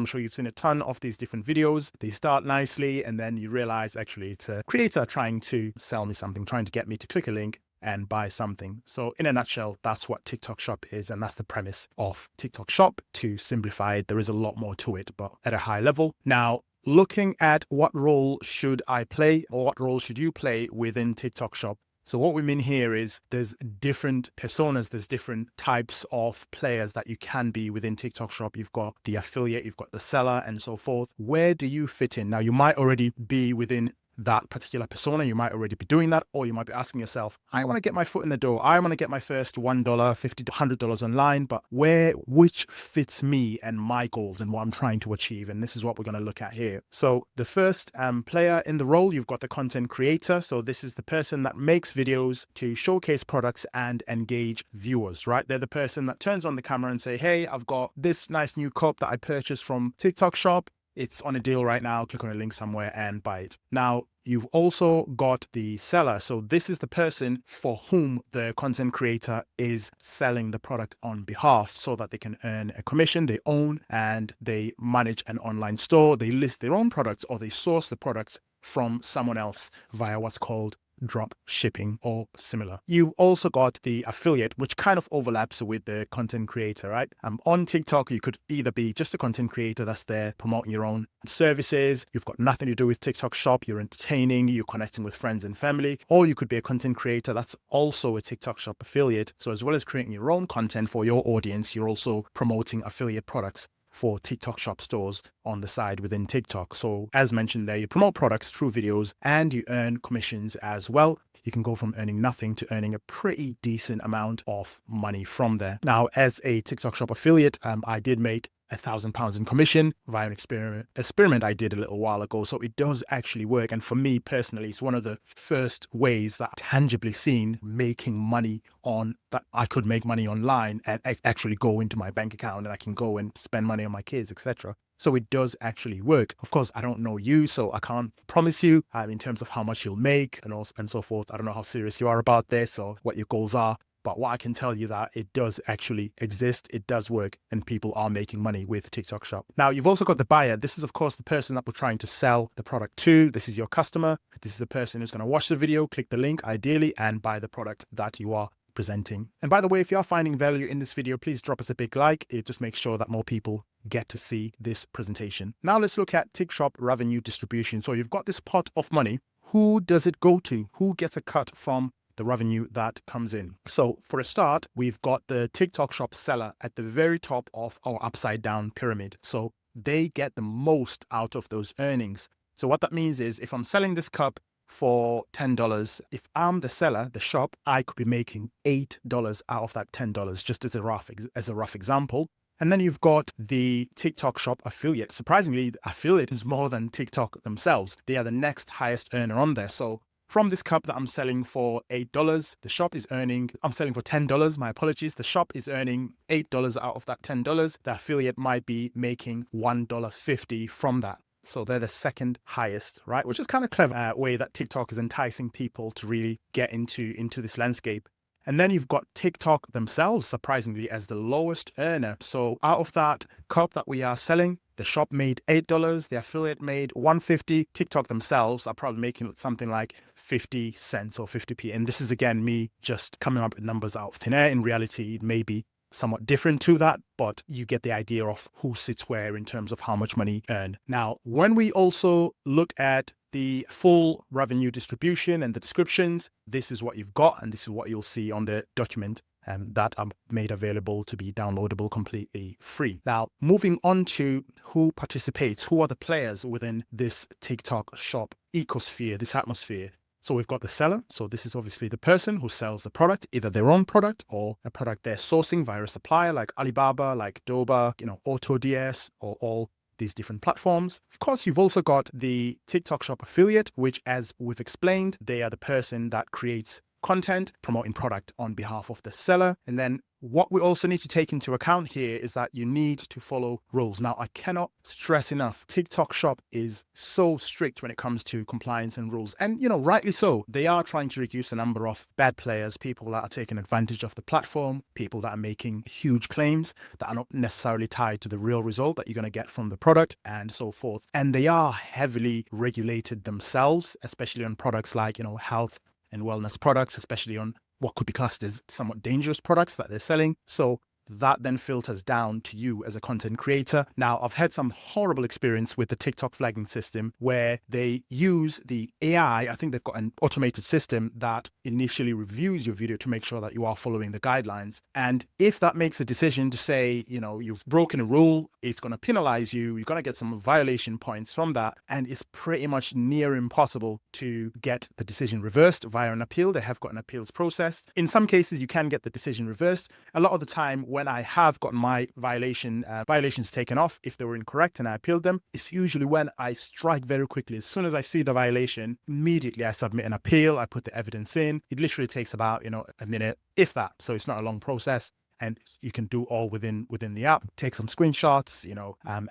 I'm sure you've seen a ton of these different videos. They start nicely and then you realize actually it's a creator trying to sell me something, trying to get me to click a link and buy something. So in a nutshell, that's what TikTok Shop is. And that's the premise of TikTok Shop. To simplify it, there is a lot more to it, but at a high level. Now, looking at what role should I play or what role should you play within TikTok Shop? So what we mean here is there's different personas, there's different types of players that you can be within TikTok Shop. You've got the affiliate, you've got the seller and so forth. Where do you fit in? Now, you might already be within that particular persona. You might already be doing that, or you might be asking yourself, I want to get my foot in the door. I want to get my first $1, $50 to $100 online, but which fits me and my goals and what I'm trying to achieve? And this is what we're going to look at here. So the first player in the role, you've got the content creator. So this is the person that makes videos to showcase products and engage viewers, right? They're the person that turns on the camera and say, hey, I've got this nice new cup that I purchased from TikTok Shop. It's on a deal right now. Click on a link somewhere and buy it. Now, you've also got the seller. So this is the person for whom the content creator is selling the product on behalf so that they can earn a commission. They own and they manage an online store. They list their own products or they source the products from someone else via what's called drop shipping or similar. You've also got the affiliate, which kind of overlaps with the content creator, right? On TikTok, you could either be just a content creator that's there promoting your own services. You've got nothing to do with TikTok Shop. You're entertaining, you're connecting with friends and family, or you could be a content creator that's also a TikTok Shop affiliate. So as well as creating your own content for your audience, you're also promoting affiliate products for TikTok Shop stores on the side within TikTok. So as mentioned there, you promote products through videos and you earn commissions as well. You can go from earning nothing to earning a pretty decent amount of money from there. Now, as a TikTok Shop affiliate, I did make £1,000 in commission via an experiment I did a little while ago. So it does actually work. And for me personally, it's one of the first ways that I've tangibly seen making money on that I could make money online and actually go into my bank account and I can go and spend money on my kids, etc. So it does actually work. Of course, I don't know you, so I can't promise you in terms of how much you'll make and so forth. I don't know how serious you are about this or what your goals are. But what I can tell you that it does actually exist, it does work, and people are making money with TikTok Shop. Now, you've also got the buyer. This is, of course, the person that we're trying to sell the product to. This is your customer. This is the person who's going to watch the video, click the link, ideally, and buy the product that you are presenting. And by the way, if you are finding value in this video, please drop us a big like. It just makes sure that more people get to see this presentation. Now, let's look at TikTok Shop revenue distribution. So you've got this pot of money. Who does it go to? Who gets a cut from the revenue that comes in? So for a start, we've got the TikTok Shop seller at the very top of our upside down pyramid. So they get the most out of those earnings. So what that means is if I'm selling this cup for $10, if I'm the seller, the shop, I could be making $8 out of that $10, just as a rough example. And then you've got the TikTok Shop affiliate. Surprisingly, the affiliate is more than TikTok themselves. They are the next highest earner on there. So from this cup that I'm selling for $8, the shop is earning, I'm selling for $10, my apologies. The shop is earning $8 out of that $10. The affiliate might be making $1.50 from that. So they're the second highest, right? Which is kind of clever way that TikTok is enticing people to really get into this landscape. And then you've got TikTok themselves, surprisingly, as the lowest earner. So out of that cup that we are selling, the shop made $8, the affiliate made $1.50. TikTok themselves are probably making something like 50 cents or 50p. And this is, again, me just coming up with numbers out of thin air. In reality, it may be somewhat different to that, but you get the idea of who sits where in terms of how much money earned. Now, when we also look at the full revenue distribution and the descriptions, this is what you've got, and this is what you'll see on the document that are made available to be downloadable completely free. Now, moving on to who participates, who are the players within this TikTok Shop ecosphere, this atmosphere. So we've got the seller. So this is obviously the person who sells the product, either their own product or a product they're sourcing via a supplier like Alibaba, like Douba, AutoDS, or all these different platforms. Of course, you've also got the TikTok Shop affiliate, which, as we've explained, they are the person that creates content, promoting product on behalf of the seller. And then what we also need to take into account here is that you need to follow rules. Now, I cannot stress enough, TikTok Shop is so strict when it comes to compliance and rules. And, rightly so. They are trying to reduce the number of bad players, people that are taking advantage of the platform, people that are making huge claims that are not necessarily tied to the real result that you're going to get from the product and so forth. And they are heavily regulated themselves, especially on products like, health and wellness products, especially on what could be classed as somewhat dangerous products that they're selling. So that then filters down to you as a content creator. Now, I've had some horrible experience with the TikTok flagging system where they use the AI. I think they've got an automated system that initially reviews your video to make sure that you are following the guidelines. And if that makes a decision to say, you've broken a rule, it's going to penalize you, you're going to get some violation points from that. And it's pretty much near impossible to get the decision reversed via an appeal. They have got an appeals process. In some cases, you can get the decision reversed. A lot of the time, when I have gotten my violations taken off, if they were incorrect and I appealed them, it's usually when I strike very quickly. As soon as I see the violation, immediately I submit an appeal, I put the evidence in. It literally takes about, a minute, if that. So it's not a long process. And you can do all within the app, take some screenshots,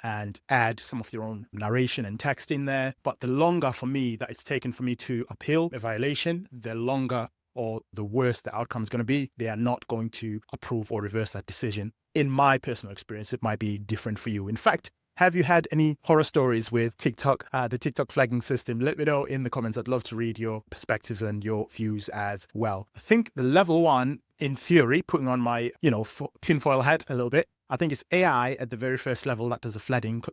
and add some of your own narration and text in there. But the longer for me that it's taken for me to appeal a violation, the longer or the worse the outcome is going to be. They are not going to approve or reverse that decision. In my personal experience, it might be different for you. In fact, have you had any horror stories with TikTok, the TikTok flagging system? Let me know in the comments. I'd love to read your perspectives and your views as well. I think the level one, in theory, putting on my, tinfoil hat a little bit, I think it's AI at the very first level that does the flagging,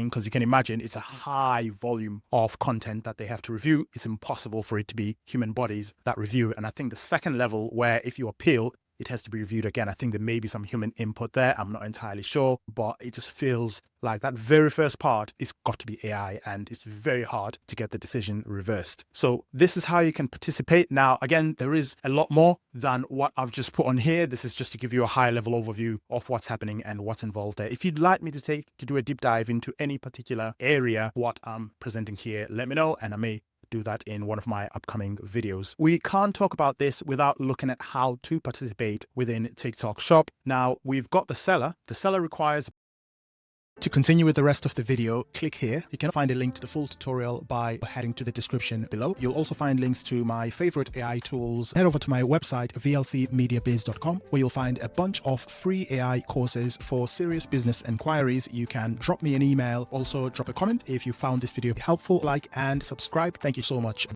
because you can imagine it's a high volume of content that they have to review. It's impossible for it to be human bodies that review. And I think the second level, where if you appeal, it has to be reviewed again. I think there may be some human input there. I'm not entirely sure, but it just feels like that very first part is got to be AI, and it's very hard to get the decision reversed. So this is how you can participate. Now, again, there is a lot more than what I've just put on here. This is just to give you a high level overview of what's happening and what's involved there. If you'd like me to do a deep dive into any particular area, what I'm presenting here, let me know, and I may do that in one of my upcoming videos. We can't talk about this without looking at how to participate within TikTok Shop. Now, we've got the seller. The seller requires. To continue with the rest of the video, click here. You can find a link to the full tutorial by heading to the description below. You'll also find links to my favorite AI tools. Head over to my website, vlcmediabiz.com, where you'll find a bunch of free AI courses for serious business inquiries. You can drop me an email. Also, drop a comment if you found this video helpful, like and subscribe. Thank you so much.